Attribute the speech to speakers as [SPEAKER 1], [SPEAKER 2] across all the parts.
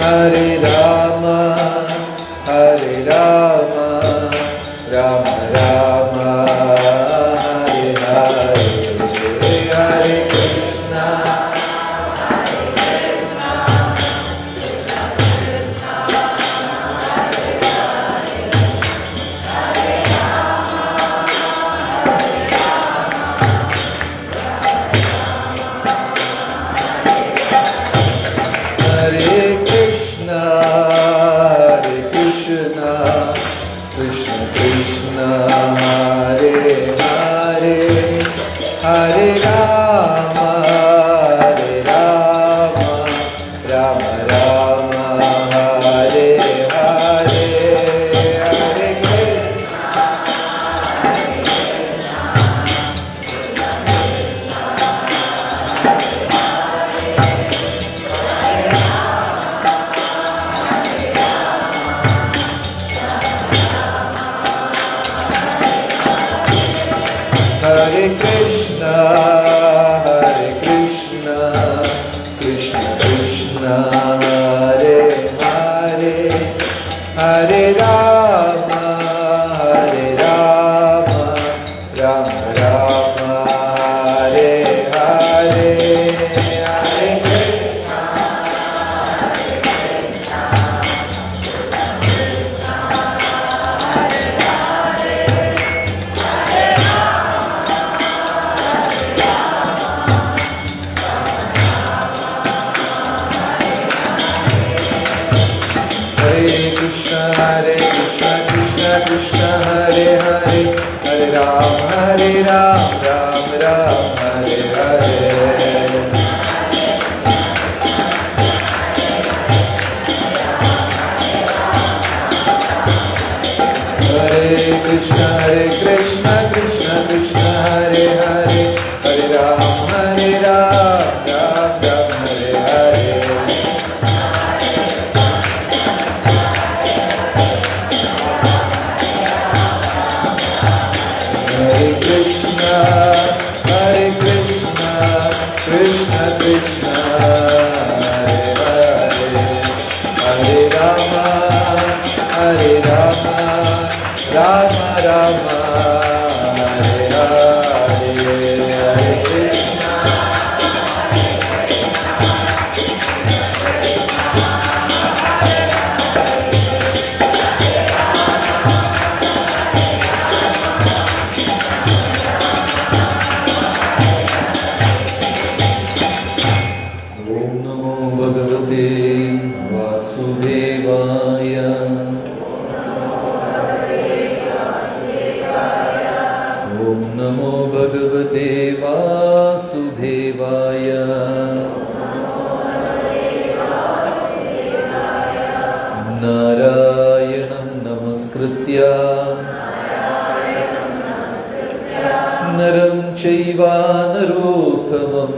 [SPEAKER 1] Hare Rama, Hare Rama, Rama Rama, Hare Hare, Hare Krishna, Hare Krishna, Hare Krishna, Krishna Krishna, Hare Hare, Hare Rama, Hare Rama, Rama Rama, Hare Hare, Hare Krishna. Hare Krishna, Hare Krishna, Krishna Krishna, Hare Hare, Hare Rama, Hare Rama, Rama Rama, Hare Hare, Hare Krishna. Hare Krishna, Krishna Krishna, Hare Hare, Hare Ram, Ram Ram, Hare Hare. Hare Krishna, Krishna Krishna, Hare Hare, Hare Ram, Ram Ram, Hare Hare. Hare Krishna, Krishna Krishna, Hare Hare, Hare Rama, Rama Rama, Hare Hare, Hare Krishna. Om Namo Bhagavate Vasudevaya. Om Namo Bhagavate Vasudevaya. Narayanam Namaskritya Naram Chaiva Narottamam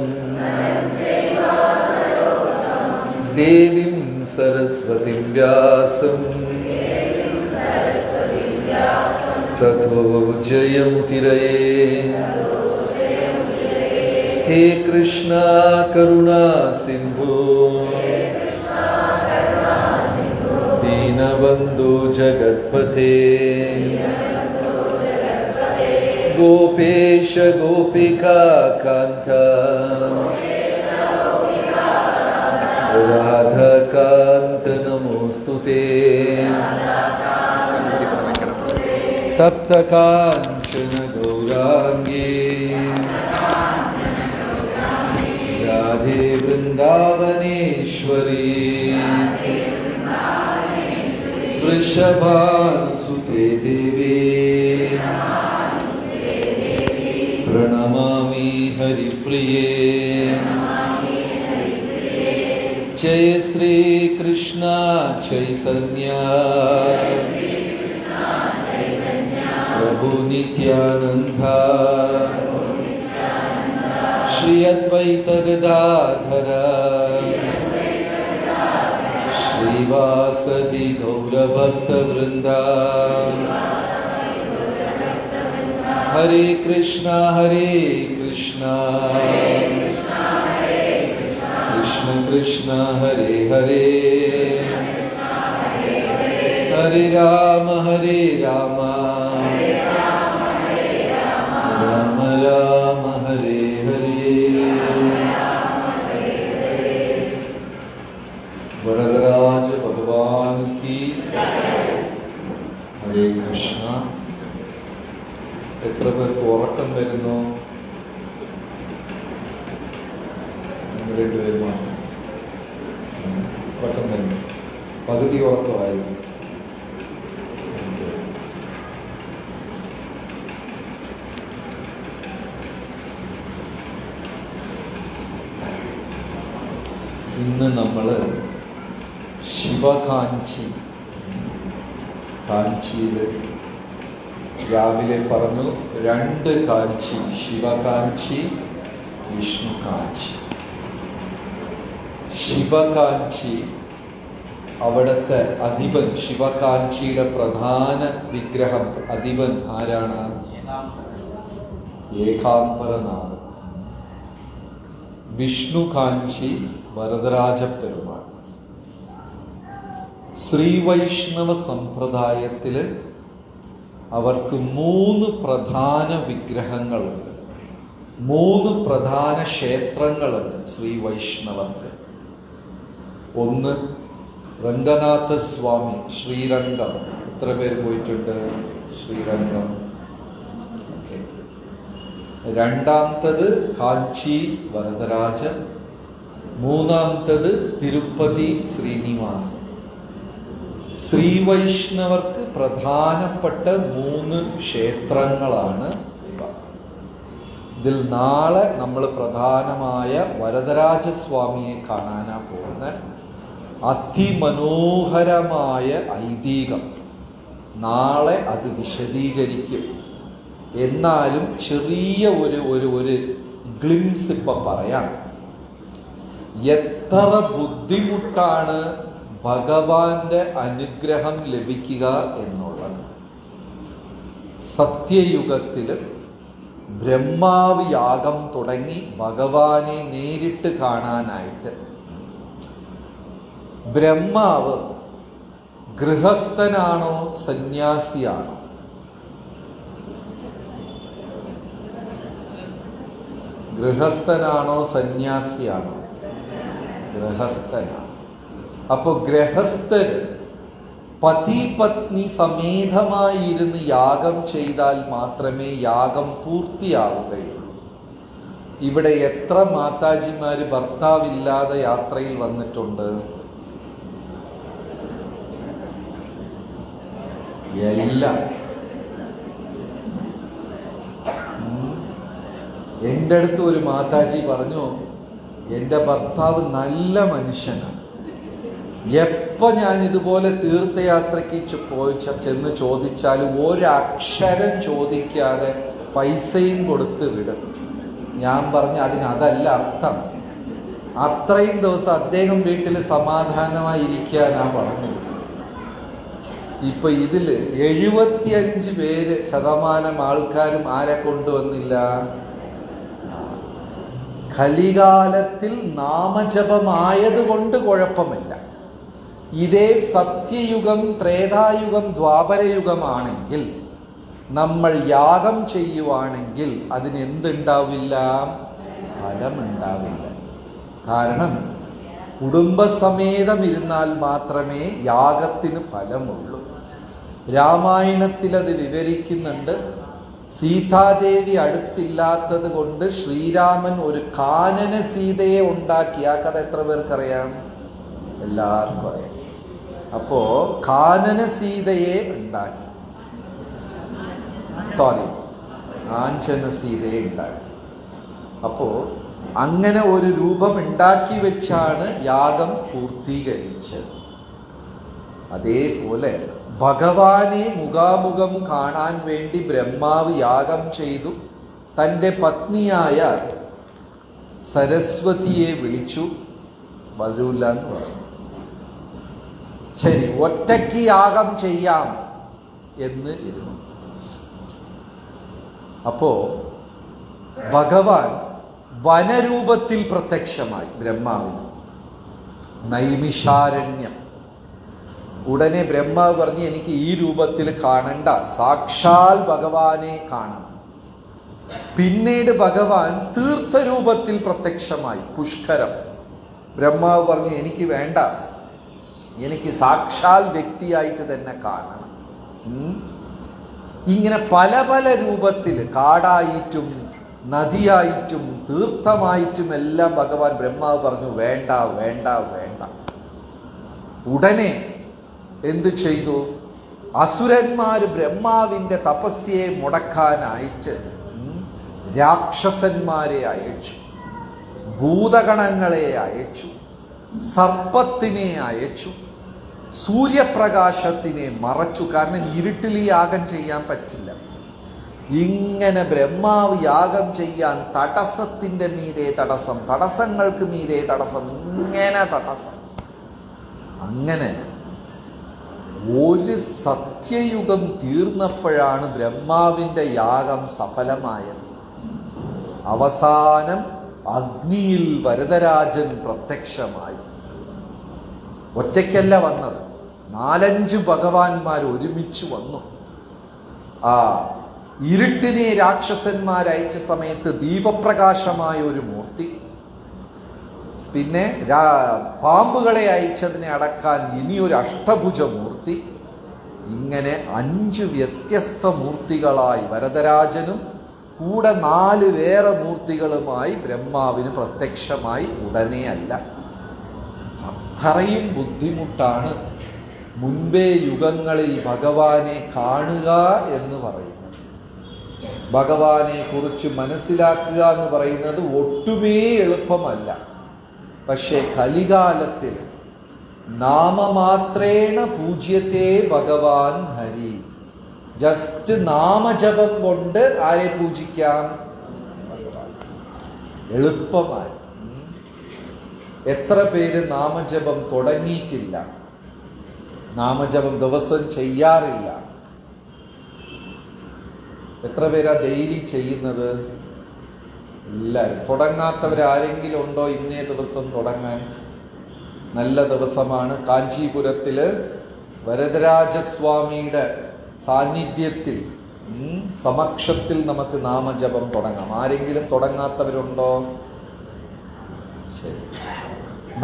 [SPEAKER 1] Devim Saraswatim Vyasam Tato Jayamutiraye. He Krishna Karuna Sindhu Dinabandhu Jagatpate Gopesha Gopika Kanta Radha Kanta Namostute Tapta Kanchana Gaurangi Radhe Vrindavaneshwari Vrishabhanusute Devi Pranamami Haripriye. Jai Sri Krishna Chaitanya प्रभु नित्यानंद श्री अद्वैत गदाधर श्रीवासदि गौरभक्त वृंदा हरे कृष्णा कृष्ण कृष्ण हरे हरे हरे राम राम राम हरे हरे। वरदराज भगवान की हरे कृष्ण। എത്ര പേർക്ക് ഉറക്കം വരുന്നു? രണ്ടുപേര് മാത്രം ഉറക്കം വരുന്നു. പകുതി ഉറക്കമായിരുന്നു. ഇന്ന് നമ്മൾ ശിവകാഞ്ചി, കാഞ്ചിയിൽ രാവിലെ പറഞ്ഞു 2 കാഞ്ചി, ശിവകാഞ്ചി, വിഷ്ണു കാഞ്ചി. ശിവകാഞ്ചി അവിടുത്തെ അധിപൻ, ശിവകാഞ്ചിയുടെ പ്രധാന വിഗ്രഹം അധിപൻ ആരാണ്? ഏകാംബരനാഥ്. വിഷ്ണു കാഞ്ചി വരദരാജ പെരുമാൾ. ശ്രീവൈഷ്ണവ സമ്പ്രദായത്തില് അവർക്ക് 3 പ്രധാന വിഗ്രഹങ്ങളുണ്ട്, 3 പ്രധാന ക്ഷേത്രങ്ങളുണ്ട് ശ്രീ വൈഷ്ണവർക്ക്. ഒന്ന് രംഗനാഥ സ്വാമി, ശ്രീരംഗം. എത്ര പേര് പോയിട്ടുണ്ട് ശ്രീരംഗം? രണ്ടാമത്തത് കാഞ്ചി വരദരാജൻ, മൂന്നാമത്തത് തിരുപ്പതി ശ്രീനിവാസൻ. ശ്രീവൈഷ്ണവർക്ക് പ്രധാനപ്പെട്ട 3 ക്ഷേത്രങ്ങളാണ് ഇവ. ഇതിൽ നാളെ നമ്മൾ പ്രധാനമായ വരദരാജസ്വാമിയെ കാണാനാ പോകുന്ന അതിമനോഹരമായ ഐതിഹ്യം. നാളെ അത് വിശദീകരിക്കും. എന്നാലും ചെറിയ ഒരു ഗ്ലിംസ് ഇപ്പൊ പറയാം. എത്ര ബുദ്ധിമുട്ടാണ് ഭഗവാന്റെ അനുഗ്രഹം ലഭിക്കുക എന്നുള്ളത്. സത്യയുഗത്തില് ബ്രഹ്മാവ് യാഗം തുടങ്ങി ഭഗവാനെ നേരിട്ട് കാണാനായിട്ട്. ബ്രഹ്മാവ് ഗൃഹസ്ഥനാണോ സന്യാസിയാണോ? ഗൃഹസ്ഥനാണോ സന്യാസിയാണോ? ഗൃഹസ്ഥനാണ്. അപ്പൊ ഗൃഹസ്ഥര് പതി പത്നി സമേതമായിരുന്ന് യാഗം ചെയ്താൽ മാത്രമേ യാഗം പൂർത്തിയാവുകയുള്ളൂ. ഇവിടെ എത്ര മാതാജിമാര് ഭർത്താവില്ലാതെ യാത്രയിൽ വന്നിട്ടുണ്ട്? എല്ലാം. എൻ്റെ അടുത്ത് ഒരു മാതാജി പറഞ്ഞു, എൻ്റെ ഭർത്താവ് നല്ല മനുഷ്യനാണ്. എപ്പോ ഞാൻ ഇതുപോലെ തീർത്ഥയാത്രയ്ക്ക് ചെന്ന് ചോദിച്ചാലും ഒരക്ഷരം ചോദിക്കാതെ പൈസയും കൊടുത്ത് വിടും. ഞാൻ പറഞ്ഞു അതല്ല അർത്ഥം. അത്രയും ദിവസം അദ്ദേഹം വീട്ടിൽ സമാധാനമായിരിക്കാനാ പറഞ്ഞു. ഇപ്പൊ ഇതില് 75% ആൾക്കാരും ആരെ കൊണ്ടുവന്നില്ല? കലികാലത്തിൽ നാമജപമായതുകൊണ്ട് കുഴപ്പമില്ല. ഇതേ സത്യയുഗം, ത്രേതായുഗം, ദ്വാപരയുഗമാണെങ്കിൽ നമ്മൾ യാഗം ചെയ്യുവാണെങ്കിൽ അതിനെന്തുണ്ടാവില്ല? ഫലമുണ്ടാവില്ല. കാരണം കുടുംബസമേതം ഇരുന്നാൽ മാത്രമേ യാഗത്തിന് ഫലമുള്ളൂ. രാമായണത്തിൽ അത് വിവരിക്കുന്നുണ്ട്. സീതാദേവി അടുത്തില്ലാത്തത് കൊണ്ട് ശ്രീരാമൻ ഒരു കാനന സീതയെ ഉണ്ടാക്കി. ആ കഥ എത്ര പേർക്കറിയാം? എല്ലാവർക്കും അറിയാം. അപ്പോ കാനന സീതയെ ഉണ്ടാക്കി, കാഞ്ചന സീതയെ ഉണ്ടാക്കി. അപ്പോ അങ്ങനെ ഒരു രൂപം ഉണ്ടാക്കി വെച്ചാണ് യാഗം പൂർത്തീകരിച്ചത്. അതേപോലെ ഭഗവാനെ മുഖാമുഖം കാണാൻ വേണ്ടി ബ്രഹ്മാവ് യാഗം ചെയ്തു. തൻ്റെ പത്നിയായ സരസ്വതിയെ വിളിച്ചു. വരൂല്ല എന്ന് പറഞ്ഞു. ശരി, ഒറ്റയ്ക്ക് യാഗം ചെയ്യാം എന്ന് ഇരുന്നു. അപ്പോ ഭഗവാൻ വനരൂപത്തിൽ പ്രത്യക്ഷമായി ബ്രഹ്മാവിന്. നൈമിഷാരണ്യം. ഉടനെ ബ്രഹ്മാവ് പറഞ്ഞു, എനിക്ക് ഈ രൂപത്തിൽ കാണണ്ട, സാക്ഷാൽ ഭഗവാനെ കാണണം. പിന്നീട് ഭഗവാൻ തീർത്ഥരൂപത്തിൽ പ്രത്യക്ഷമായി പുഷ്കരം. ബ്രഹ്മാവ് പറഞ്ഞു, എനിക്ക് വേണ്ട, എനിക്ക് സാക്ഷാൽ വ്യക്തിയായിട്ട് തന്നെ കാണണം. ഇങ്ങനെ പല പല രൂപത്തിൽ, കാടായിട്ടും നദിയായിട്ടും തീർത്ഥമായിട്ടും എല്ലാം ഭഗവാൻ ബ്രഹ്മാവ് പറഞ്ഞു വേണ്ട വേണ്ട വേണ്ട. ഉടനെ എന്തു ചെയ്തു? അസുരന്മാര് ബ്രഹ്മാവിന്റെ തപസ്യയെ മുടക്കാനായിട്ട് രാക്ഷസന്മാരെ അയച്ചു, ഭൂതഗണങ്ങളെ അയച്ചു, സർപ്പത്തിനെ അയച്ചു, സൂര്യപ്രകാശത്തിനെ മറച്ചു. കാരണം ഇരുട്ടിൽ യാഗം ചെയ്യാൻ പറ്റില്ല. ഇങ്ങനെ ബ്രഹ്മാവ് യാഗം ചെയ്യാൻ തടസ്സത്തിന്റെ മീതെ തടസ്സം, തടസ്സങ്ങൾക്ക് മീതെ തടസ്സം, ഇങ്ങനെ തടസ്സം. അങ്ങനെ ഒരു സത്യയുഗം തീർന്നപ്പോഴാണ് ബ്രഹ്മാവിന്റെ യാഗം സഫലമായത്. അവസാനം അഗ്നിയിൽ വരദരാജൻ പ്രത്യക്ഷമായി. ഒറ്റയ്ക്കല്ല വന്നത്, 4-5 ഭഗവാന്മാർ ഒരുമിച്ച് വന്നു. ആ ഇരുട്ടിനെ രാക്ഷസന്മാരയച്ച സമയത്ത് ദീപപ്രകാശമായ ഒരു മൂർത്തി, പിന്നെ പാമ്പുകളെ അയച്ചതിനെ അടക്കാൻ ഇനിയൊരു അഷ്ടഭുജ മൂർത്തി. ഇങ്ങനെ 5 വ്യത്യസ്ത മൂർത്തികളായി വരദരാജനും കൂടെ 4 വേറെ മൂർത്തികളുമായി ബ്രഹ്മാവിന് പ്രത്യക്ഷമായി. ഉടനെ അല്ല, അത്രയും ബുദ്ധിമുട്ടാണ് മുൻപേ യുഗങ്ങളിൽ ഭഗവാനെ കാണുക എന്ന് പറയുന്നത്. ഭഗവാനെ കുറിച്ച് മനസ്സിലാക്കുക എന്ന് പറയുന്നത് ഒട്ടുമേ എളുപ്പമല്ല. പക്ഷേ കലികാലത്തിൽ നാമമാത്രേണ പൂജ്യത്തെ ഭഗവാൻ ഹരി. ജസ്റ്റ് നാമജപം കൊണ്ട് ആരെ പൂജിക്കാം? എളുപ്പമായി. എത്ര പേര് നാമജപം തുടങ്ങിയിട്ടില്ല, നാമജപം ദിവസം ചെയ്യാറില്ല? എത്ര പേരാ ഡെയിലി ചെയ്യുന്നത്? എല്ലാവരും. തുടങ്ങാത്തവരാരെങ്കിലും ഉണ്ടോ? ഇന്നേ ദിവസം തുടങ്ങാൻ നല്ല ദിവസമാണ്. കാഞ്ചീപുരത്തില് വരദരാജസ്വാമിയുടെ സാന്നിധ്യത്തിൽ, സമക്ഷത്തിൽ നമുക്ക് നാമജപം തുടങ്ങാം. ആരെങ്കിലും തുടങ്ങാത്തവരുണ്ടോ? ശരി.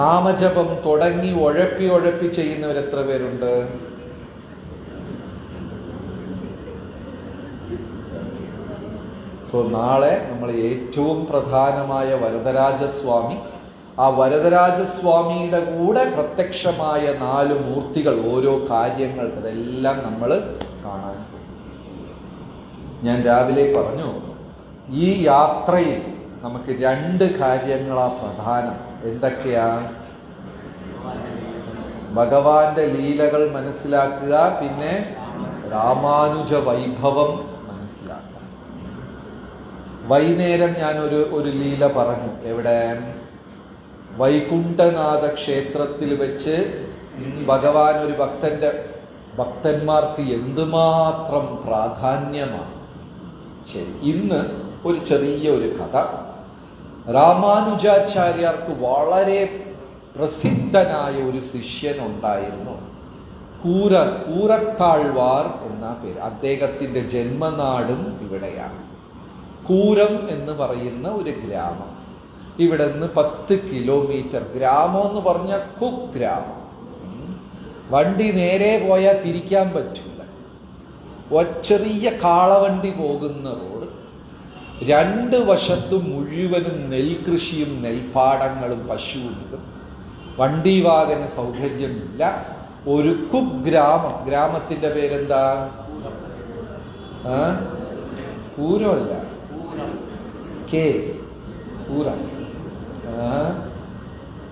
[SPEAKER 1] നാമജപം തുടങ്ങി ഉഴപ്പി ചെയ്യുന്നവർ എത്ര പേരുണ്ട്? സോ നാളെ നമ്മൾ ഏറ്റവും പ്രധാനമായ വരദരാജസ്വാമി, ആ വരദരാജസ്വാമിയുടെ കൂടെ പ്രത്യക്ഷമായ 4 മൂർത്തികൾ, ഓരോ കാര്യങ്ങൾ, അതെല്ലാം നമ്മൾ കാണാൻ. ഞാൻ രാവിലെ പറഞ്ഞു, ഈ യാത്രയിൽ നമുക്ക് 2 കാര്യങ്ങളാ പ്രധാനം. എന്തൊക്കെയാ? ഭഗവാന്റെ ലീലകൾ മനസ്സിലാക്കുക, പിന്നെ രാമാനുജ വൈഭവം മനസ്സിലാക്കുക. വൈകുന്നേരം ഞാൻ ഒരു ലീല പറഞ്ഞു. എവിടെ? വൈകുണ്ഠനാഥ ക്ഷേത്രത്തിൽ വെച്ച് ഭഗവാൻ ഒരു ഭക്തന്മാർക്ക് എന്തുമാത്രം പ്രാധാന്യമാണ്. ശരി, ഇന്ന് ഒരു ചെറിയ കഥ. രാമാനുജാചാര്യർക്ക് വളരെ പ്രസിദ്ധനായ ഒരു ശിഷ്യൻ ഉണ്ടായിരുന്നു. കൂരത്താഴ്വാർ എന്ന പേര്. അദ്ദേഹത്തിന്റെ ജന്മനാടും ഇവിടെയാണ്. കൂരം എന്ന് പറയുന്ന ഒരു ഗ്രാമം. ഇവിടെ നിന്ന് 10 കിലോമീറ്റർ. ഗ്രാമം എന്ന് പറഞ്ഞാൽ കുഗ്രാമം. വണ്ടി നേരെ പോയാൽ തിരിക്കാൻ പറ്റില്ല. ചെറിയ കാളവണ്ടി പോകുന്ന റോഡ്. 2 വശത്തും മുഴുവനും നെൽകൃഷിയും നെൽപ്പാടങ്ങളും പശുവിനും. വണ്ടി വാഹന സൗകര്യമില്ല. ഒരു കുഗ്രാമം. ഗ്രാമത്തിന്റെ പേരെന്താ? കൂരമല്ല,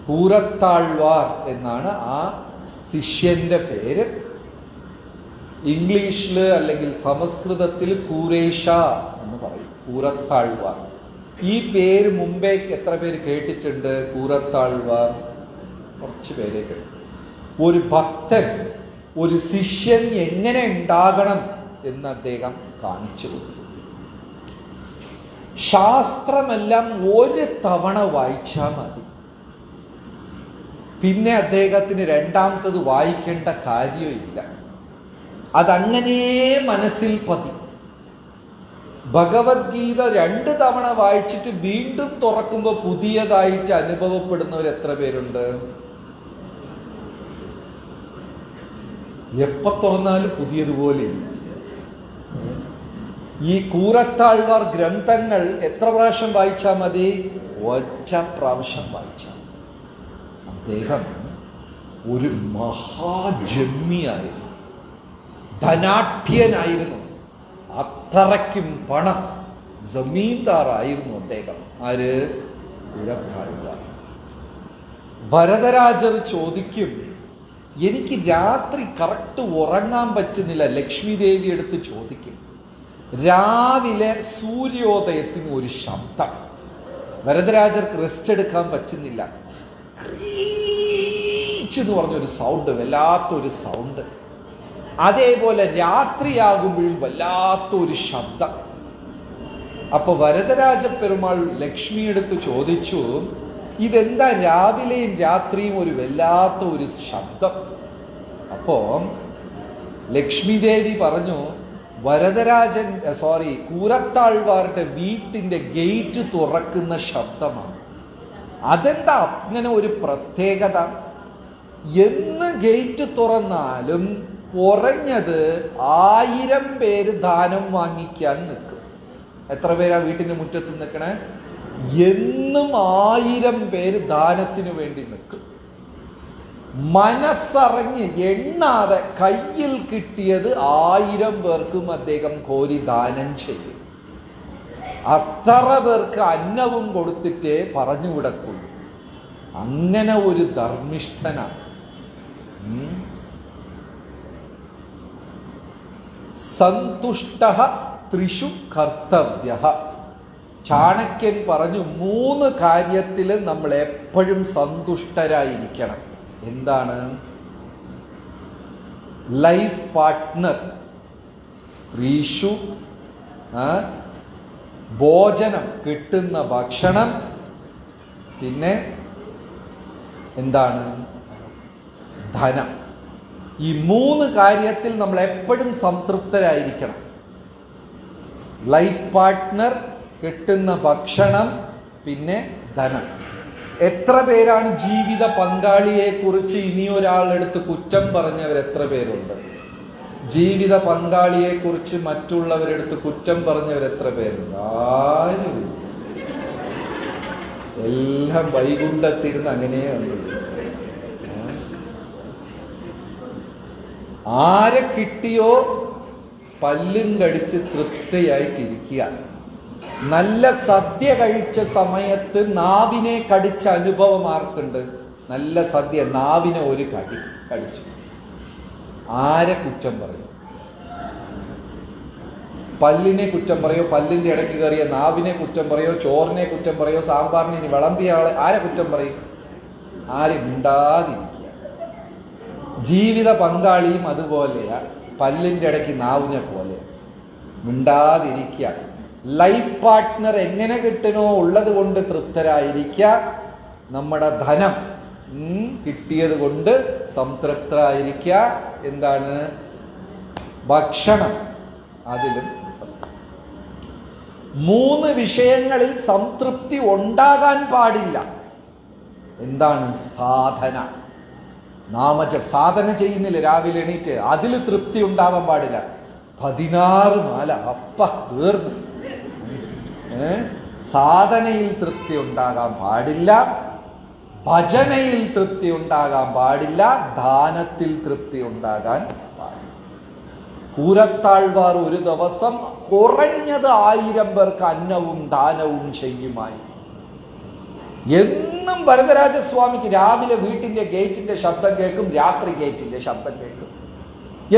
[SPEAKER 1] കൂരത്താഴ്വാർ എന്നാണ് ആ ശിഷ്യന്റെ പേര്. ഇംഗ്ലീഷിൽ അല്ലെങ്കിൽ സംസ്കൃതത്തിൽ കൂരേഷ എന്ന് പറയും, കൂരത്താഴ്വാർ. ഈ പേര് മുമ്പേ എത്ര പേര് കേട്ടിട്ടുണ്ട്? കൂരത്താഴ്വാർ കുറച്ച് പേരെ കേട്ടു. ഒരു ഭക്തൻ, ഒരു ശിഷ്യൻ എങ്ങനെ ഉണ്ടാകണം എന്ന് അദ്ദേഹം കാണിച്ചു കൊടുത്തു. ശാസ്ത്രമെല്ലാം ഒരു തവണ വായിച്ചാൽ മതി, പിന്നെ അദ്ദേഹത്തിന് രണ്ടാമത്തത് വായിക്കേണ്ട കാര്യമില്ല. അതങ്ങനെ മനസ്സിൽ പതി. ഭഗവത്ഗീത 2 തവണ വായിച്ചിട്ട് വീണ്ടും തുറക്കുമ്പോൾ പുതിയതായിട്ട് അനുഭവപ്പെടുന്നവർ എത്ര പേരുണ്ട്? എപ്പോ തുറന്നാലും പുതിയതുപോലെ. ഈ കൂരത്താഴ്വാർ ഗ്രന്ഥങ്ങൾ എത്ര പ്രാവശ്യം വായിച്ചാൽ മതി? ഒറ്റ പ്രാവശ്യം വായിച്ചാൽ. അദ്ദേഹം ഒരു മഹാജന്മിയായിരുന്നു, ധനാഢ്യനായിരുന്നു, അത്രയ്ക്കും പണം, ജമീന്ദാറായിരുന്നു അദ്ദേഹം. ആര്? കൂരത്താഴ്വാർ. ഭരതരാജർ ചോദിക്കും, എനിക്ക് രാത്രി കറക്റ്റ് ഉറങ്ങാൻ പറ്റുന്നില്ല. ലക്ഷ്മി ദേവി എടുത്ത് ചോദിക്കും. രാവിലെ സൂര്യോദയത്തിന് ഒരു ശബ്ദം. ഭരതരാജർക്ക് റെസ്റ്റ് എടുക്കാൻ പറ്റുന്നില്ല. എന്ന് പറഞ്ഞൊരു സൗണ്ട്, വല്ലാത്തൊരു സൗണ്ട്. അതേപോലെ രാത്രിയാകുമ്പോഴും വല്ലാത്തൊരു ശബ്ദം. അപ്പൊ വരദരാജ പെരുമാൾ ലക്ഷ്മി എടുത്ത് ചോദിച്ചു, ഇതെന്താ രാവിലെയും രാത്രിയും ഒരു വല്ലാത്ത ഒരു ശബ്ദം? അപ്പോ ലക്ഷ്മി ദേവി പറഞ്ഞു, കൂരത്താഴ്വാരുടെ വീട്ടിന്റെ ഗേറ്റ് തുറക്കുന്ന ശബ്ദമാണ്. അതെന്താ അങ്ങനെ ഒരു പ്രത്യേകത? എന്ന് ഗേറ്റ് തുറന്നാലും കുറഞ്ഞത് 1000 പേര് ദാനം വാങ്ങിക്കാൻ നിൽക്കും. എത്ര പേരാ വീട്ടിന്റെ മുറ്റത്ത് നിൽക്കണേ? എന്നും 1000 പേര് ദാനത്തിന് വേണ്ടി നിൽക്കും. മനസ്സറിഞ്ഞ് എണ്ണാതെ കയ്യിൽ കിട്ടിയത് 1000 പേർക്കും അദ്ദേഹം കോരി ദാനം ചെയ്യും. അത്ര പേർക്ക് അന്നവും കൊടുത്തിട്ടേ പറഞ്ഞു വിടത്തുള്ളൂ. അങ്ങനെ ഒരു ധർമ്മിഷ്ഠനാണ്. സന്തുഷ്ടഃ ത്രിഷു കർത്തവ്യഃ. ചാണക്യൻ പറഞ്ഞു, 3 കാര്യത്തിൽ നമ്മൾ എപ്പോഴും സന്തുഷ്ടരായിരിക്കണം. എന്താണ്? ലൈഫ് പാർട്ട്ണർ, സ്ത്രീഷു, ഭോജനം, കിട്ടുന്ന ഭക്ഷണം, പിന്നെ എന്താണ്? ധനം. ഈ 3 കാര്യത്തിൽ നമ്മൾ എപ്പോഴും സംതൃപ്തരായിരിക്കണം. ലൈഫ് പാർട്ട്ണർ, കിട്ടുന്ന ഭക്ഷണം, പിന്നെ ധനം. എത്ര പേരാണ് ജീവിത പങ്കാളിയെ കുറിച്ച് ഇനിയൊരാളെടുത്ത് കുറ്റം പറഞ്ഞവർ? എത്ര പേരുണ്ട്? ജീവിത പങ്കാളിയെ കുറിച്ച് മറ്റുള്ളവരെടുത്ത് കുറ്റം പറഞ്ഞവർ എത്ര പേരുണ്ട്? ആരും. എല്ലാം വൈകുണ്ഠത്തിരുന്ന് അങ്ങനെയാണ്. ആരെ കിട്ടിയോ പല്ലും കടിച്ച് തൃപ്തിയായിട്ടിരിക്കുക. നല്ല സദ്യ കഴിച്ച സമയത്ത് നാവിനെ കടിച്ച അനുഭവം ആർക്കുണ്ട്? നല്ല സദ്യ, നാവിനെ ഒരു കടി കടിച്ചു. ആരെ കുറ്റം പറയും? പല്ലിനെ കുറ്റം പറയോ? പല്ലിന്റെ ഇടയ്ക്ക് കയറിയ നാവിനെ കുറ്റം പറയോ? ചോറിനെ കുറ്റം പറയോ? സാമ്പാറിനെ ഇനി വിളമ്പിയ ആളെ ആരെ കുറ്റം പറയും? ആരും ഉണ്ടാതിരിക്കുക. ജീവിത പങ്കാളിയും അതുപോലെയാ, പല്ലിന്റെ ഇടയ്ക്ക് നാവിനെ പോലെ മിണ്ടാതിരിക്കുക. ലൈഫ് പാർട്ട്ണർ എങ്ങനെ കിട്ടണോ ഉള്ളത് കൊണ്ട് തൃപ്തരായിരിക്കുക. നമ്മുടെ ധനം കിട്ടിയത് കൊണ്ട് സംതൃപ്തരായിരിക്കുക. എന്താണ്? ഭക്ഷണം, അതിലും 3 വിഷയങ്ങളിൽ സംതൃപ്തി ഉണ്ടാകാൻ പാടില്ല. എന്താണ്? സാധന, സാധന ചെയ്യുന്നില്ല രാവിലെ എണീറ്റ്, അതിൽ തൃപ്തി ഉണ്ടാവാൻ പാടില്ല. 16 മാല അപ്പ തീർന്നു. സാധനയിൽ തൃപ്തി ഉണ്ടാകാൻ പാടില്ല, ഭജനയിൽ തൃപ്തി ഉണ്ടാകാൻ പാടില്ല, ദാനത്തിൽ തൃപ്തി ഉണ്ടാകാൻ പാടില്ല. കൂരത്താഴ്വാർ ഒരു ദിവസം കുറഞ്ഞത് 1000 പേർക്ക് അന്നവും ദാനവും ചെയ്യുമായി. എന്നും വരദരാജസ്വാമിക്ക് രാവിലെ വീട്ടിന്റെ ഗേറ്റിന്റെ ശബ്ദം കേൾക്കും, രാത്രി ഗേറ്റിന്റെ ശബ്ദം കേൾക്കും.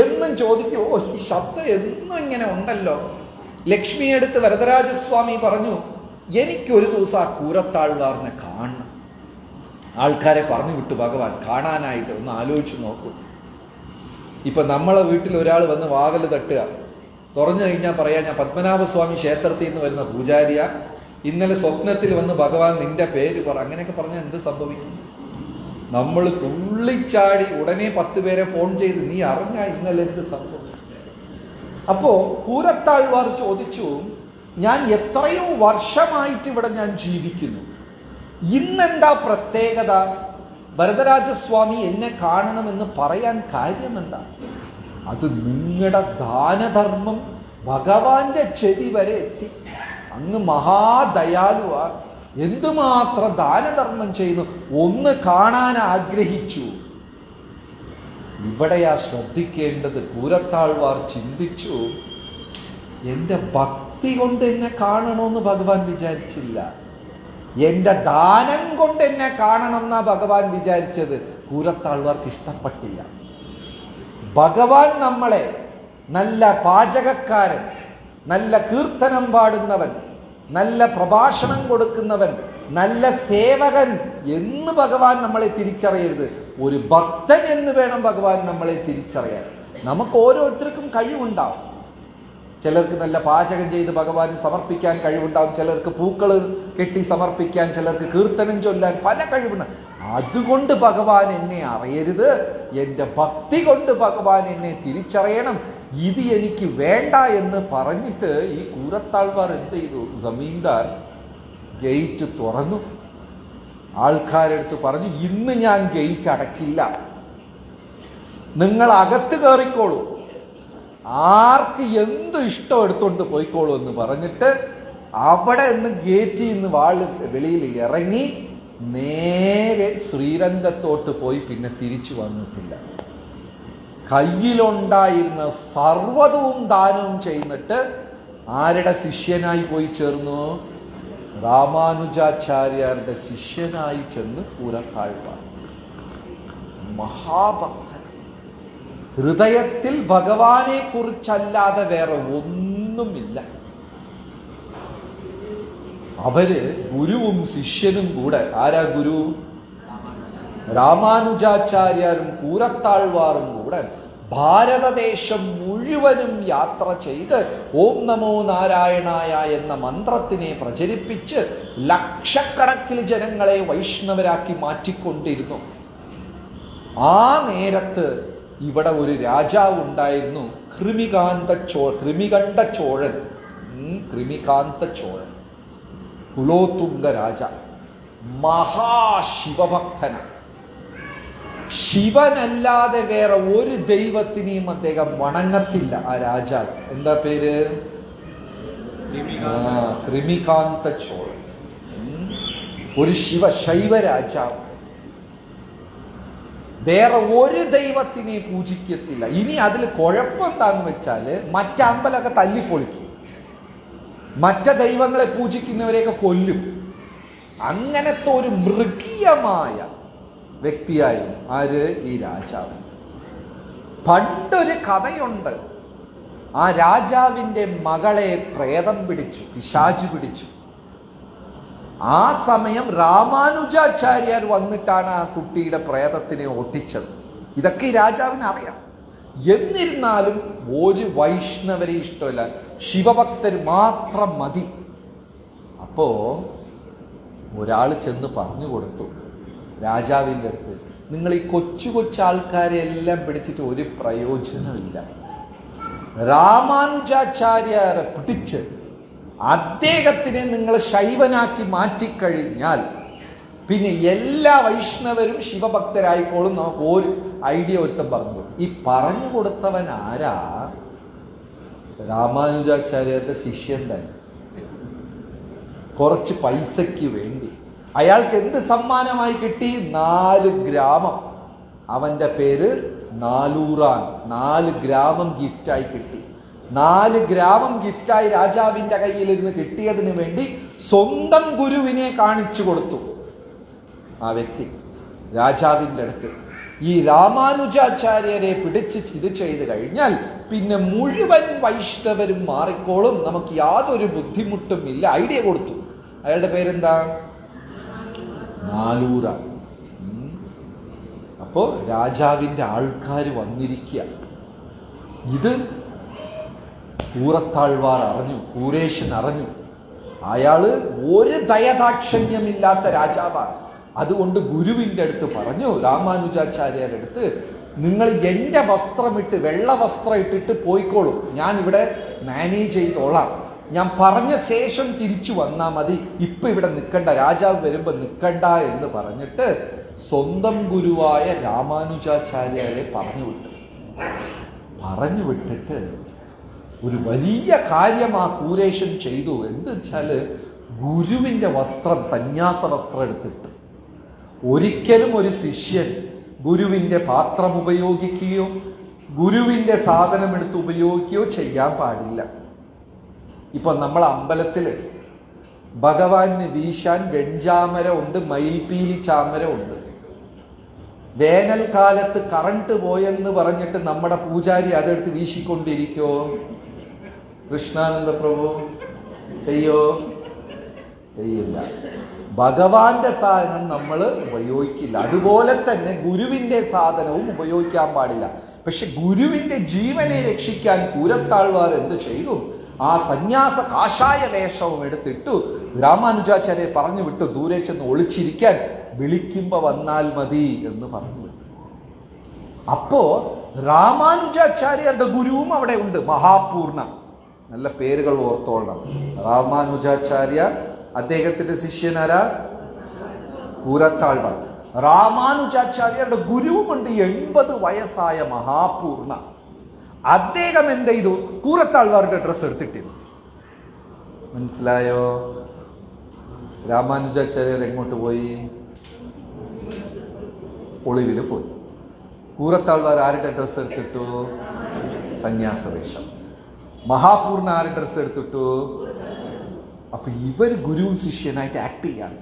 [SPEAKER 1] എന്നും ചോദിക്കും, ഓ ഈ ശബ്ദം എന്നും ഇങ്ങനെ ഉണ്ടല്ലോ. ലക്ഷ്മിയെടുത്ത് വരദരാജസ്വാമി പറഞ്ഞു, എനിക്കൊരു ദിവസം ആ കൂരത്താഴ്വാറിനെ കാണണം. ആൾക്കാരെ പറഞ്ഞു വിട്ടു ഭഗവാൻ കാണാനായിട്ട്. ഒന്ന് ആലോചിച്ച് നോക്കൂ. ഇപ്പൊ നമ്മളെ വീട്ടിൽ ഒരാൾ വന്ന് വാതിൽ തട്ടുക, തുറന്നു കഴിഞ്ഞാൽ പറയാ, ഞാൻ പത്മനാഭസ്വാമി ക്ഷേത്രത്തിൽ നിന്ന് വരുന്ന പൂജാരിയ, ഇന്നലെ സ്വപ്നത്തിൽ വന്ന് ഭഗവാൻ നിന്റെ പേര് പറ, അങ്ങനെയൊക്കെ പറഞ്ഞാൽ എന്ത് സംഭവിക്കും? നമ്മൾ തുള്ളിച്ചാടി ഉടനെ 10 പേരെ ഫോൺ ചെയ്ത്, നീ അറിഞ്ഞ ഇന്നലെ എന്ത് സംഭവിച്ചു? അപ്പോ കൂരത്താഴ്വാർ ചോദിച്ചു, ഞാൻ എത്രയോ വർഷമായിട്ട് ഇവിടെ ഞാൻ ജീവിക്കുന്നു, ഇന്നെന്താ പ്രത്യേകത? വരദരാജസ്വാമി എന്നെ കാണണമെന്ന് പറയാൻ കാര്യം എന്താ? അത് നിങ്ങളുടെ ദാനധർമ്മം ഭഗവാന്റെ ചെവി വരെ എത്തി. അങ്ങ് മഹാദയാലുവാ, എന്തുമാത്രം ദാനധർമ്മം ചെയ്യുന്നു, ഒന്ന് കാണാൻ ആഗ്രഹിച്ചു. ഇവിടെയാ ശ്രദ്ധിക്കേണ്ടത്. കൂരത്താഴ്വാർ ചിന്തിച്ചു, എന്റെ ഭക്തി കൊണ്ട് എന്നെ കാണണമെന്ന് ഭഗവാൻ വിചാരിച്ചില്ല, എന്റെ ദാനം കൊണ്ട് എന്നെ കാണണം എന്നാ ഭഗവാൻ വിചാരിച്ചത്. കൂരത്താഴ്വാർക്ക് ഇഷ്ടപ്പെട്ടില്ല. ഭഗവാൻ നമ്മളെ നല്ല പാചകക്കാരൻ, നല്ല കീർത്തനം പാടുന്നവൻ, നല്ല പ്രഭാഷണം കൊടുക്കുന്നവൻ, നല്ല സേവകൻ എന്ന് ഭഗവാൻ നമ്മളെ തിരിച്ചറിയരുത്. ഒരു ഭക്തൻ എന്ന് വേണം ഭഗവാൻ നമ്മളെ തിരിച്ചറിയാൻ. നമുക്ക് ഓരോരുത്തർക്കും കഴിവുണ്ടാവും. ചിലർക്ക് നല്ല പാചകം ചെയ്ത് ഭഗവാന് സമർപ്പിക്കാൻ കഴിവുണ്ടാവും, ചിലർക്ക് പൂക്കൾ കെട്ടി സമർപ്പിക്കാൻ, ചിലർക്ക് കീർത്തനം ചൊല്ലാൻ, പല കഴിവുണ്ട്. അതുകൊണ്ട് ഭഗവാൻ എന്നെ അറിയരുത്, എന്റെ ഭക്തി കൊണ്ട് ഭഗവാൻ എന്നെ തിരിച്ചറിയണം, ഇത് എനിക്ക് വേണ്ട എന്ന് പറഞ്ഞിട്ട് ഈ കൂരത്താഴ്വാർ എന്ത് ചെയ്തു? ജമീന്ദാർ ഗേറ്റ് തുറന്നു. ആൾക്കാരെടുത്ത് പറഞ്ഞു, ഇന്ന് ഞാൻ ഗേറ്റ് അടക്കില്ല, നിങ്ങൾ അകത്ത് കയറിക്കോളൂ, ആർക്ക് എന്ത് ഇഷ്ടം എടുത്തോണ്ട് പോയിക്കോളൂ എന്ന് പറഞ്ഞിട്ട് അവിടെ നിന്ന് ഗേറ്റിൽ നിന്ന് വാള് വെളിയിൽ ഇറങ്ങി നേരെ ശ്രീരംഗത്തോട്ട് പോയി. പിന്നെ തിരിച്ചു വന്നിട്ടില്ല. കയ്യിലുണ്ടായിരുന്ന സർവ്വതവും ദാനവും ചെയ്തിട്ട് ആരുടെ ശിഷ്യനായി പോയി ചേർന്നു? രാമാനുജാചാര്യരുടെ ശിഷ്യനായി ചെന്ന് കൂരത്താഴ്വാർ. മഹാഭക്തൻ. ഹൃദയത്തിൽ ഭഗവാനെ കുറിച്ചല്ലാതെ വേറെ ഒന്നുമില്ല. അവര് ഗുരുവും ശിഷ്യനും കൂടെ, ആരാ ഗുരു? രാമാനുജാചാര്യരും കൂരത്താഴ്വാറും കൂടെ ഭാരതദേശം മുഴുവനും യാത്ര ചെയ്ത് ഓം നമോ നാരായണായ എന്ന മന്ത്രത്തിനെ പ്രചരിപ്പിച്ച് ലക്ഷക്കണക്കിന് ജനങ്ങളെ വൈഷ്ണവരാക്കി മാറ്റിക്കൊണ്ടിരുന്നു. ആ നേരത്ത് ഇവിടെ ഒരു രാജാവ് ഉണ്ടായിരുന്നു, കൃമികണ്ഠ ചോഴൻ, കുലോത്തുംഗ രാജ. മഹാശിവഭക്തന. ശിവനല്ലാതെ വേറെ ഒരു ദൈവത്തിനെയും അദ്ദേഹം വണങ്ങത്തില്ല. ആ രാജാവ് എന്താ പേര്? കൃമികാന്ത ചോഴൻ. ഒരു ശൈവ രാജാവ്. വേറെ ഒരു ദൈവത്തിനെ പൂജിക്കത്തില്ല. ഇനി അതിൽ കുഴപ്പമെന്താന്ന് വെച്ചാല് മറ്റമ്പലൊക്കെ തല്ലിപ്പൊളിക്കും, മറ്റ ദൈവങ്ങളെ പൂജിക്കുന്നവരെയൊക്കെ കൊല്ലും. അങ്ങനത്തെ ഒരു മൃഗീയമായ വ്യക്തിയായിരുന്നു ആര്? ഈ രാജാവ്. പണ്ടൊരു കഥയുണ്ട്. ആ രാജാവിന്റെ മകളെ പ്രേതം പിടിച്ചു, പിശാച് പിടിച്ചു. ആ സമയം രാമാനുജാചാര്യർ വന്നിട്ടാണ് ആ കുട്ടിയുടെ പ്രേതത്തിനെ ഒട്ടിച്ചത്. ഇതൊക്കെ ഈ രാജാവിന് അറിയാം. എന്നിരുന്നാലും ഒരു വൈഷ്ണവരെ ഇഷ്ടമല്ല, ശിവഭക്തർ മാത്രം മതി. അപ്പോ ഒരാൾ ചെന്ന് പറഞ്ഞു കൊടുത്തു രാജാവിൻ്റെ അടുത്ത്, നിങ്ങൾ ഈ കൊച്ചു കൊച്ചാൾക്കാരെ എല്ലാം പിടിച്ചിട്ട് ഒരു പ്രയോജനമില്ല. രാമാനുജാചാര്യരെ പിടിച്ച് അദ്ദേഹത്തിനെ നിങ്ങൾ ശൈവനാക്കി മാറ്റിക്കഴിഞ്ഞാൽ പിന്നെ എല്ലാ വൈഷ്ണവരും ശിവഭക്തരായിക്കോളും. നമുക്ക് ഒരു ഐഡിയ ഒരുത്തം പറഞ്ഞു കൊടുത്തു. ഈ പറഞ്ഞു കൊടുത്തവൻ ആരാ? രാമാനുജാചാര്യരുടെ ശിഷ്യൻ തന്നെ. കുറച്ച് പൈസയ്ക്ക് വേണ്ടി അയാൾക്ക് എന്ത് സമ്മാനമായി കിട്ടി? 4 ഗ്രാമം. അവന്റെ പേര് നാലൂറാൻ. 4 ഗ്രാമം ഗിഫ്റ്റായി കിട്ടി. 4 ഗ്രാമം ഗിഫ്റ്റായി രാജാവിന്റെ കയ്യിലിരുന്ന് കിട്ടിയതിനു വേണ്ടി സ്വന്തം ഗുരുവിനെ കാണിച്ചു കൊടുത്തു ആ വ്യക്തി രാജാവിൻ്റെ അടുത്ത്. ഈ രാമാനുജാചാര്യരെ പിടിച്ച് ഇത് ചെയ്ത് കഴിഞ്ഞാൽ പിന്നെ മുഴുവൻ വൈഷ്ണവരും മാറിക്കോളും, നമുക്ക് യാതൊരു ബുദ്ധിമുട്ടും ഇല്ല. ഐഡിയ കൊടുത്തു. അയാളുടെ പേരെന്താ? നാലൂര. അപ്പോ രാജാവിന്റെ ആൾക്കാർ വന്നിരിക്കുക. ഇത് കൂറത്താഴ്വാർ അറിഞ്ഞു, കൂരേശൻ അറിഞ്ഞു. അയാള് ഒരു ദയദാക്ഷണ്യമില്ലാത്ത രാജാവാണ്. അതുകൊണ്ട് ഗുരുവിന്റെ അടുത്ത് പറഞ്ഞു, രാമാനുജാചാര്യരുടെ അടുത്ത്, നിങ്ങൾ എന്റെ വസ്ത്രമിട്ട്, വെള്ള വസ്ത്രം ഇട്ടിട്ട് പോയിക്കോളൂ, ഞാൻ ഇവിടെ മാനേജ് ചെയ്തോളാം, ഞാൻ പറഞ്ഞ ശേഷം തിരിച്ചു വന്നാൽ മതി, ഇപ്പൊ ഇവിടെ നിൽക്കണ്ട, രാജാവ് വരുമ്പോ നിൽക്കണ്ട എന്ന് പറഞ്ഞിട്ട് സ്വന്തം ഗുരുവായ രാമാനുജാചാര്യരെ പറഞ്ഞു വിട്ടിട്ട് ഒരു വലിയ കാര്യം ആ കൂരേശൻ ചെയ്തു. എന്ത് വെച്ചാല് ഗുരുവിന്റെ വസ്ത്രം, സന്യാസ വസ്ത്രം എടുത്തിട്ട്, ഒരിക്കലും ഒരു ശിഷ്യൻ ഗുരുവിന്റെ പാത്രം ഉപയോഗിക്കുകയോ ഗുരുവിന്റെ സാധനം എടുത്ത് ഉപയോഗിക്കുകയോ ചെയ്യാൻ പാടില്ല. ഇപ്പൊ നമ്മൾ അമ്പലത്തില് ഭഗവാന് വീശാൻ വെഞ്ചാമര ഉണ്ട്, മയിൽപീലി ചാമര ഉണ്ട്. വേനൽക്കാലത്ത് കറണ്ട് പോയെന്ന് പറഞ്ഞിട്ട് നമ്മുടെ പൂജാരി അതെടുത്ത് വീശിക്കൊണ്ടിരിക്കോ? കൃഷ്ണാനന്ദ പ്രഭു ചെയ്യോ? ചെയ്യില്ല. ഭഗവാന്റെ സാധനം നമ്മൾ ഉപയോഗിക്കില്ല. അതുപോലെ തന്നെ ഗുരുവിന്റെ സാധനവും ഉപയോഗിക്കാൻ പാടില്ല. പക്ഷെ ഗുരുവിന്റെ ജീവനെ രക്ഷിക്കാൻ കൂരത്താഴ്വാർ എന്ത് ചെയ്തു? ആ സന്യാസ കാഷായ വേഷവും എടുത്തിട്ടു രാമാനുജാചാര്യരെ പറഞ്ഞു വിട്ടു, ദൂരെ ചെന്ന് ഒളിച്ചിരിക്കാൻ, വിളിക്കുമ്പോ വന്നാൽ മതി എന്ന് പറഞ്ഞു വിട്ടു. അപ്പോ രാമാനുജാചാര്യരുടെ ഗുരുവും അവിടെ ഉണ്ട്, മഹാപൂർണ. നല്ല പേരുകൾ ഓർത്തോളണം. രാമാനുജാചാര്യ, അദ്ദേഹത്തിന്റെ ശിഷ്യനാരാ? കൂരത്താഴ്വാർ. രാമാനുജാചാര്യരുടെ ഗുരുവുമുണ്ട് 80 വയസ്സായ മഹാപൂർണ. അദ്ദേഹം എന്ത് ചെയ്തു? കൂരത്താഴ്വാരുടെ ഡ്രസ് എടുത്തിട്ടിരുന്നു. മനസ്സിലായോ? രാമാനുജാചാര്യർ എങ്ങോട്ട് പോയി? ഒളിവില് പോയി. കൂരത്താഴ്വാർ ആരുടെ ഡ്രസ് എടുത്തിട്ടു? സന്യാസ വേഷം. മഹാപൂർണ ആരുടെ ഡ്രസ് എടുത്തിട്ടു? അപ്പൊ ഇവർ ഗുരുവും ശിഷ്യനായിട്ട് ആക്ട് ചെയ്യാണ്.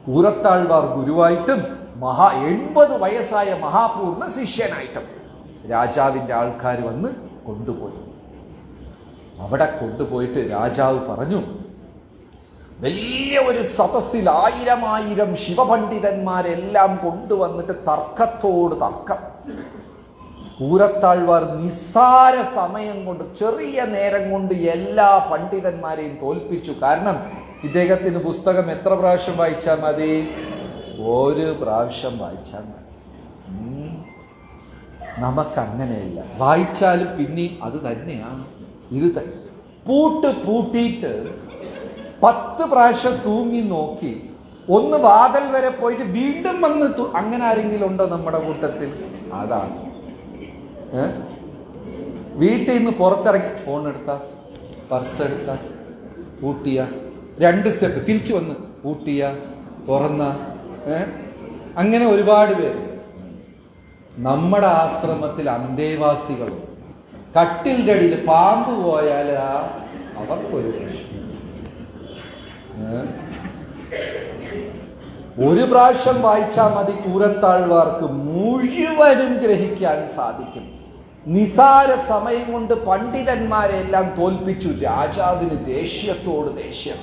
[SPEAKER 1] കൂരത്താഴ്വാർ ഗുരുവായിട്ടും 80 വയസ്സായ മഹാപൂർണ ശിഷ്യനായിട്ടും രാജാവിന്റെ ആൾക്കാർ വന്ന് കൊണ്ടുപോയി. അവിടെ കൊണ്ടുപോയിട്ട് രാജാവ് പറഞ്ഞു, വലിയ ഒരു സദസ്സിൽ 1000 ശിവപണ്ഡിതന്മാരെല്ലാം കൊണ്ടുവന്നിട്ട് തർക്കത്തോട് തർക്കം. കൂരത്താഴ്വാർ നിസ്സാര സമയം കൊണ്ട്, ചെറിയ നേരം കൊണ്ട് എല്ലാ പണ്ഡിതന്മാരെയും തോൽപ്പിച്ചു. കാരണം ഇദ്ദേഹത്തിന് പുസ്തകം എത്ര പ്രാവശ്യം വായിച്ചാൽ മതി? ഒരു പ്രാവശ്യം വായിച്ചാൽ മതി. നമുക്കങ്ങനെയല്ല, വായിച്ചാലും പിന്നെയും അത് തന്നെയാണ്. ഇത് പൂട്ടിയിട്ട് 10 പ്രാവശ്യം തൂങ്ങി നോക്കി, ഒന്ന് വാതിൽ വരെ പോയിട്ട് വീണ്ടും വന്ന് അങ്ങനെ ആരെങ്കിലും ഉണ്ടോ നമ്മുടെ കൂട്ടത്തിൽ? അതാണ്. വീട്ടിൽ നിന്ന് പുറത്തിറങ്ങി ഫോൺ എടുത്ത, പർസ് എടുത്ത, പൂട്ടിയ, 2 സ്റ്റെപ്പ് തിരിച്ചു വന്ന് പൂട്ടിയ, തുറന്ന, അങ്ങനെ ഒരുപാട് പേര്. നമ്മുടെ ആശ്രമത്തിൽ അന്തേവാസികളും കട്ടിലിന്റെ അടിയിൽ പാമ്പ് പോയാൽ അവർക്കൊരു പ്രശ്നം. ഒരു പ്രാവശ്യം വായിച്ചാൽ മതി, കൂരത്താഴ്വാർക്ക് മുഴുവനും ഗ്രഹിക്കാൻ സാധിക്കും. നിസാര സമയം കൊണ്ട് പണ്ഡിതന്മാരെല്ലാം തോൽപ്പിച്ചു. രാജാവിന് ദേഷ്യത്തോട് ദേഷ്യം.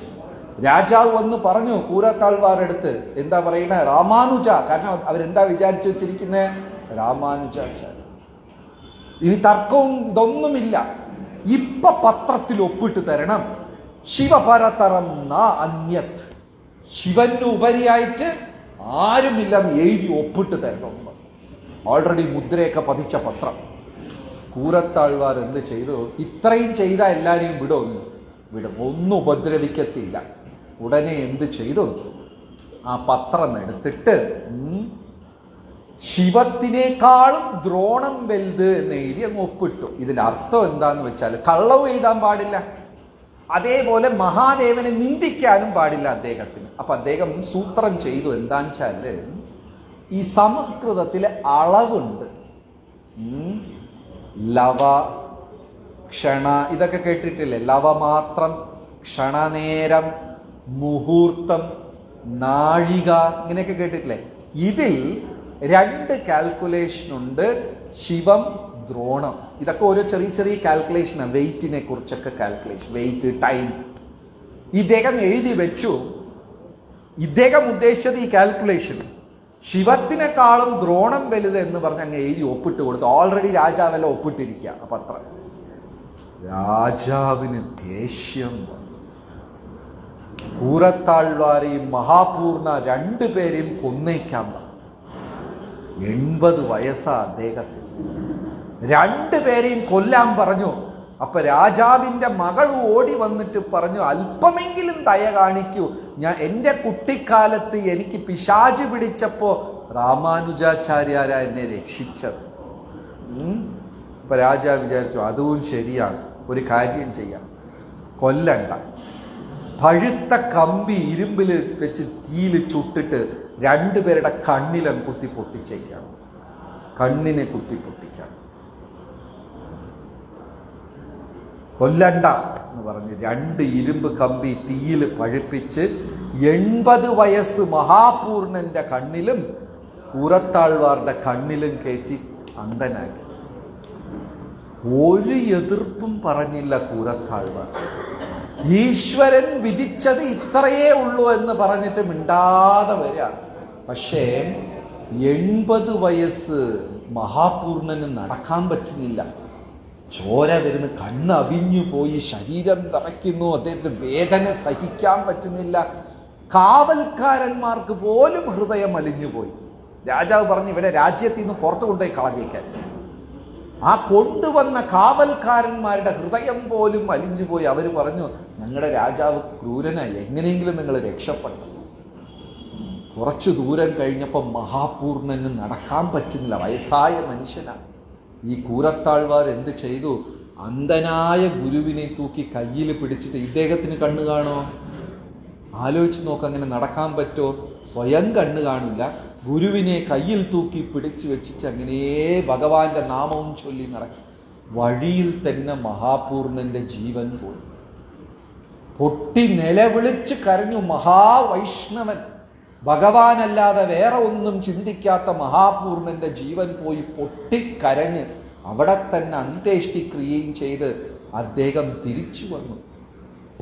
[SPEAKER 1] രാജാവ് വന്ന് പറഞ്ഞു കൂരത്താഴ്വാരെടുത്ത്, എന്താ പറയണ? രാമാനുജ. കാരണം അവരെന്താ വിചാരിച്ചു വെച്ചിരിക്കുന്നത്? രാമാനുജാചാര്യ. ഇനി തർക്കവും ഇതൊന്നുമില്ല. ഇപ്പൊ പത്രത്തിൽ ഒപ്പിട്ട് തരണം, ശിവപരതരം ന അന്യത്, ശിവന് ഉപരിയായിട്ട് ആരുമില്ലെന്ന് എഴുതി ഒപ്പിട്ട് തരണം. ഓൾറെഡി മുദ്രയൊക്കെ പതിച്ച പത്രം. കൂരത്താഴ്വാർ എന്ത് ചെയ്തു? ഇത്രയും ചെയ്ത എല്ലാരെയും വിടും, ഒന്നും ഉപദ്രവിക്കത്തില്ല. ഉടനെ എന്ത് ചെയ്തു? ആ പത്രം എടുത്തിട്ട് ശിവത്തിനേക്കാളും ദ്രോണം വലുത് എന്ന് എഴുതി അങ്ങ് ഒപ്പിട്ടു. ഇതിന്റെ അർത്ഥം എന്താന്ന് വെച്ചാൽ കള്ളവ് എഴുതാൻ പാടില്ല, അതേപോലെ മഹാദേവനെ നിന്ദിക്കാനും പാടില്ല അദ്ദേഹത്തിന്. അപ്പൊ അദ്ദേഹം സൂത്രം ചെയ്തു. എന്താന്ന് വെച്ചാല് ഈ സംസ്കൃതത്തിലെ അളവുണ്ട്. ലവ, ക്ഷണ, ഇതൊക്കെ കേട്ടിട്ടില്ലേ? ലവമാത്രം, ക്ഷണനേരം, മുഹൂർത്തം, നാഴിക, ഇങ്ങനെയൊക്കെ കേട്ടിട്ടില്ലേ? ഇതിൽ 2 കാൽക്കുലേഷൻ ഉണ്ട്. ശിവം, ദ്രോണം, ഇതൊക്കെ ഓരോ ചെറിയ ചെറിയ കാൽക്കുലേഷനാണ്. വെയിറ്റിനെ കുറിച്ചൊക്കെ കാൽക്കുലേഷൻ, വെയിറ്റ്, ടൈം ഇദ്ദേഹം എഴുതി വെച്ചു. ഇദ്ദേഹം ഉദ്ദേശിച്ചത് ഈ കാൽക്കുലേഷൻ ശിവത്തിനെക്കാളും ദ്രോണം വലുത് എന്ന് പറഞ്ഞ് അങ്ങ് എഴുതി ഒപ്പിട്ട് കൊടുത്തു. ഓൾറെഡി രാജാവെല്ലാം ഒപ്പിട്ടിരിക്കുക. ആ പത്രം രാജാവിന് ദേഷ്യം. കൂരത്താഴ്വാരെയും മഹാപൂർണ 2 പേരെയും കൊന്നേക്കാൻ 80 വയസ്സാ അദ്ദേഹത്തിന്. 2 പേരെയും കൊല്ലാൻ പറഞ്ഞു. അപ്പൊ രാജാവിന്റെ മകൾ ഓടി വന്നിട്ട് പറഞ്ഞു, അല്പമെങ്കിലും ദയ കാണിക്കൂ. എന്റെ കുട്ടിക്കാലത്ത് എനിക്ക് പിശാച് പിടിച്ചപ്പോ രാമാനുജാചാര്യാരാ എന്നെ രക്ഷിച്ചത്. അപ്പൊ രാജാവ് വിചാരിച്ചു അതും ശരിയാണ്, ഒരു കാര്യം ചെയ്യാം, കൊല്ലണ്ട. പഴുത്ത കമ്പി ഇരുമ്പിൽ വെച്ച് തീയിൽ ചുട്ടിട്ട് 2 പേരുടെ കണ്ണിലും കുത്തി പൊട്ടിച്ചേക്കാം, കണ്ണിനെ കുത്തി പൊട്ടിക്കാം. കൊല്ലണ്ട എന്ന് പറഞ്ഞ് 2 ഇരുമ്പ് കമ്പി തീയിൽ പഴുപ്പിച്ച് 80 വയസ്സ് മഹാപൂർണന്റെ കണ്ണിലും കൂരത്താഴ്വാറുടെ കണ്ണിലും കയറ്റി അന്ധനാക്കി. ഒരു എതിർപ്പും പറഞ്ഞില്ല കൂരത്താഴ്വാർ. ഈശ്വരൻ വിധിച്ചത് ഇത്രയേ ഉള്ളൂ എന്ന് പറഞ്ഞിട്ട് മിണ്ടാതെ വരിക. പക്ഷേ 80 വയസ്സ് മഹാപൂർണന് നടക്കാൻ പറ്റുന്നില്ല. ചോര വരുന്ന, കണ്ണ് അവിഞ്ഞു പോയി, ശരീരം വിറയ്ക്കുന്നു, അദ്ദേഹത്തിന് വേദന സഹിക്കാൻ പറ്റുന്നില്ല. കാവൽക്കാരന്മാർക്ക് പോലും ഹൃദയം അലിഞ്ഞുപോയി. രാജാവ് പറഞ്ഞു ഇവരെ രാജ്യത്തിൽ നിന്ന് പുറത്തു കൊണ്ടുപോയി കളഞ്ഞേക്കാൻ. ആ കൊണ്ടുവന്ന കാവൽക്കാരന്മാരുടെ ഹൃദയം പോലും അലിഞ്ഞുപോയി. അവർ പറഞ്ഞു ഞങ്ങളുടെ രാജാവ് ക്രൂരനായി, എങ്ങനെയെങ്കിലും നിങ്ങൾ രക്ഷപ്പെട്ടു. കുറച്ചു ദൂരം കഴിഞ്ഞപ്പോൾ മഹാപൂർണന് നടക്കാൻ പറ്റുന്നില്ല, വയസ്സായ മനുഷ്യനാണ്. ഈ കൂരത്താഴ്വാർ എന്ത് ചെയ്തു? അന്ധനായ ഗുരുവിനെ തൂക്കി കയ്യിൽ പിടിച്ചിട്ട്, ഇദ്ദേഹത്തിന് കണ്ണു കാണോ? ആലോചിച്ച് നോക്ക്, അങ്ങനെ നടക്കാൻ പറ്റുമോ? സ്വയം കണ്ണു കാണില്ല. ഗുരുവിനെ കയ്യിൽ തൂക്കി പിടിച്ചു വെച്ചിട്ട് അങ്ങനെ ഭഗവാന്റെ നാമവും ചൊല്ലി നടക്കും. വഴിയിൽ തന്നെ മഹാപൂർണന്റെ ജീവൻ പോയി. പൊട്ടി നിലവിളിച്ച് കരഞ്ഞു മഹാവൈഷ്ണവൻ. ഭഗവാനല്ലാതെ വേറെ ഒന്നും ചിന്തിക്കാത്ത മഹാപൂർണന്റെ ജീവൻ പോയി. പൊട്ടിക്കരഞ്ഞ് അവിടെ തന്നെ അന്ത്യേഷ്ടിക്രിയയും ചെയ്ത് അദ്ദേഹം തിരിച്ചു വന്നു.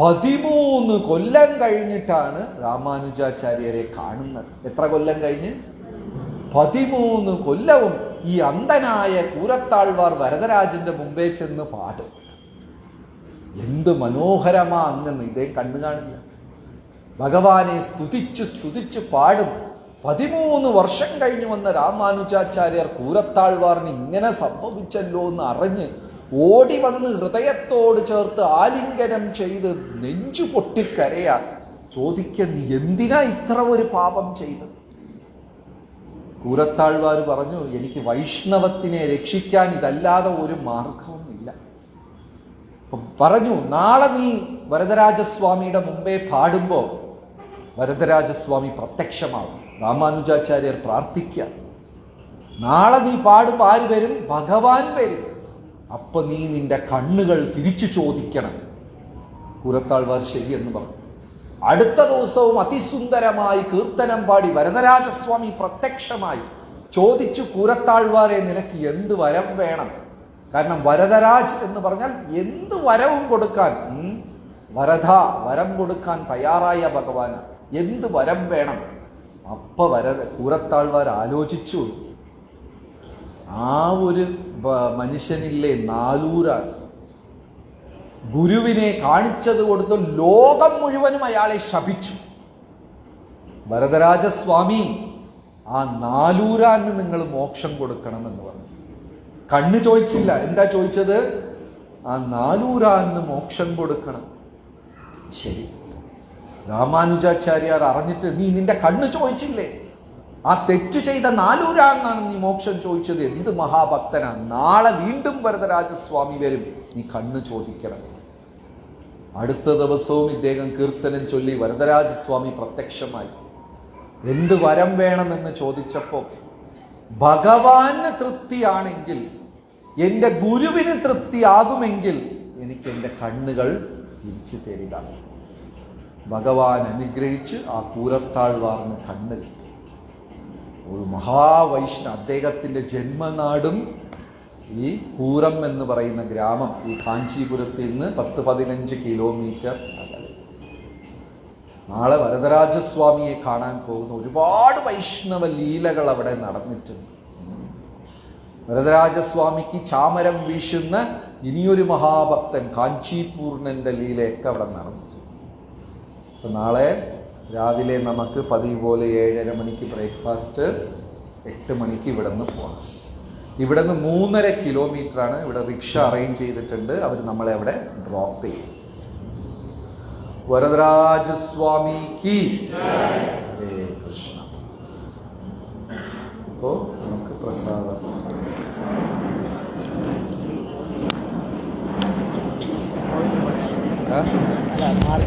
[SPEAKER 1] 13 കൊല്ലം കഴിഞ്ഞിട്ടാണ് രാമാനുജാചാര്യരെ കാണുന്നത്. എത്ര കൊല്ലം കഴിഞ്ഞ്? 13 കൊല്ലവും ഈ അന്ധനായ കൂരത്താഴ്വാർ വരദരാജന്റെ മുമ്പേ ചെന്ന് പാടും. എന്ത് മനോഹരമാ അങ്ങനെ! ഇദ്ദേഹം കണ്ണു കാണില്ല. ഭഗവാനെ സ്തുതിച്ച് സ്തുതിച്ച് പാടും. 13 വർഷം കഴിഞ്ഞു വന്ന രാമാനുജാചാര്യർ കൂരത്താഴ്വാറിന് ഇങ്ങനെ സംഭവിച്ചല്ലോ എന്ന് അറിഞ്ഞ് ഓടി വന്ന് ഹൃദയത്തോട് ചേർത്ത് ആലിംഗനം ചെയ്ത് നെഞ്ചു പൊട്ടിക്കരയാ. ചോദിക്ക, നീ എന്തിനാ ഇത്ര ഒരു പാപം ചെയ്തത്? കൂരത്താഴ്വാർ പറഞ്ഞു, എനിക്ക് വൈഷ്ണവത്തിനെ രക്ഷിക്കാൻ ഇതല്ലാതെ ഒരു മാർഗവുമില്ല. പറഞ്ഞു, നാളെ നീ വരദരാജസ്വാമിയുടെ മുമ്പേ പാടുമ്പോ വരദരാജസ്വാമി പ്രത്യക്ഷമാവും. രാമാനുജാചാര്യർ പ്രാർത്ഥിക്കുക, നാളെ നീ പാടുമ്പോ ആര് വരും? ഭഗവാൻ വരും. അപ്പൊ നീ നിന്റെ കണ്ണുകൾ തിരിച്ചു ചോദിക്കണം. കൂരത്താഴ്വാർ ശരിയെന്ന് പറഞ്ഞു. അടുത്ത ദിവസവും അതിസുന്ദരമായി കീർത്തനം പാടി വരദരാജസ്വാമി പ്രത്യക്ഷമായി. ചോദിച്ചു, കൂരത്താഴ്വാരെ നിനക്ക് എന്ത് വരം വേണം? കാരണം വരദരാജ് എന്ന് പറഞ്ഞാൽ എന്ത് വരവും കൊടുക്കാൻ, വരം കൊടുക്കാൻ തയ്യാറായ ഭഗവാന്. എന്ത് വരം വേണം? അപ്പൊ കൂരത്താഴ്വാർ ആലോചിച്ചു. ആ ഒരു മനുഷ്യനില്ലേ നാലൂരാൻ, ഗുരുവിനെ കാണിച്ചത് കൊടുത്ത് ലോകം മുഴുവനും അയാളെ ശപിച്ചു. വരദരാജസ്വാമി, ആ നാലൂരാന് നിങ്ങൾ മോക്ഷം കൊടുക്കണമെന്ന് പറഞ്ഞു. കണ്ണ് ചോദിച്ചില്ല. എന്താ ചോദിച്ചത്? ആ നാലൂരാന് മോക്ഷം കൊടുക്കണം. ശരി, രാമാനുജാചാര്യർ അറിഞ്ഞിട്ട്, നീ നിന്റെ കണ്ണ് ചോദിച്ചില്ലേ? ആ തെറ്റ് ചെയ്ത നാലൂരാനാണ് നീ മോക്ഷം ചോദിച്ചത്. എന്ത് മഹാഭക്തനാണ്! നാളെ വീണ്ടും വരദരാജസ്വാമി വരും, നീ കണ്ണ് ചോദിക്കണം. അടുത്ത ദിവസവും ഇദ്ദേഹം കീർത്തനം ചൊല്ലി വരദരാജസ്വാമി പ്രത്യക്ഷമായി. എന്ത് വരം വേണമെന്ന് ചോദിച്ചപ്പോ, ഭഗവാന് തൃപ്തിയാണെങ്കിൽ, എന്റെ ഗുരുവിന് തൃപ്തിയാകുമെങ്കിൽ എനിക്ക് എന്റെ കണ്ണുകൾ തിരിച്ചു തരിക. ഭഗവാൻ അനുഗ്രഹിച്ച് ആ കൂരത്താഴ്വാറിന് കണ്ണ് കിട്ടി. ഒരു മഹാവൈഷ്ണവ, അദ്ദേഹത്തിൻ്റെ ജന്മനാടും ഈ പൂരം എന്ന് പറയുന്ന ഗ്രാമം ഈ കാഞ്ചീപുരത്തിൽ നിന്ന് 10-15 കിലോമീറ്റർ അകലെ. നാളെ വരദരാജസ്വാമിയെ കാണാൻ പോകുന്ന ഒരുപാട് വൈഷ്ണവ ലീലകൾ അവിടെ നടന്നിട്ടുണ്ട്. വരദരാജസ്വാമിക്ക് ചാമരം വീശുന്ന ഇനിയൊരു മഹാഭക്തൻ കാഞ്ചീപൂർണന്റെ ലീലയൊക്കെ അവിടെ നടന്നിട്ടുണ്ട്. അപ്പൊ നാളെ രാവിലെ നമുക്ക് പതിവ് പോലെ 7:30 മണിക്ക് ബ്രേക്ക്ഫാസ്റ്റ്, 8 മണിക്ക് ഇവിടെ നിന്ന് പോകണം. ഇവിടെ നിന്ന് 3.5 കിലോമീറ്ററാണ്. ഇവിടെ റിക്ഷ അറേഞ്ച് ചെയ്തിട്ടുണ്ട്, അവർ നമ്മളെ അവിടെ ഡ്രോപ്പ് ചെയ്യും. വരദരാജസ്വാമിക്ക് ഹരേ കൃഷ്ണ. അപ്പോ നമുക്ക് പ്രസാദം
[SPEAKER 2] അല്ല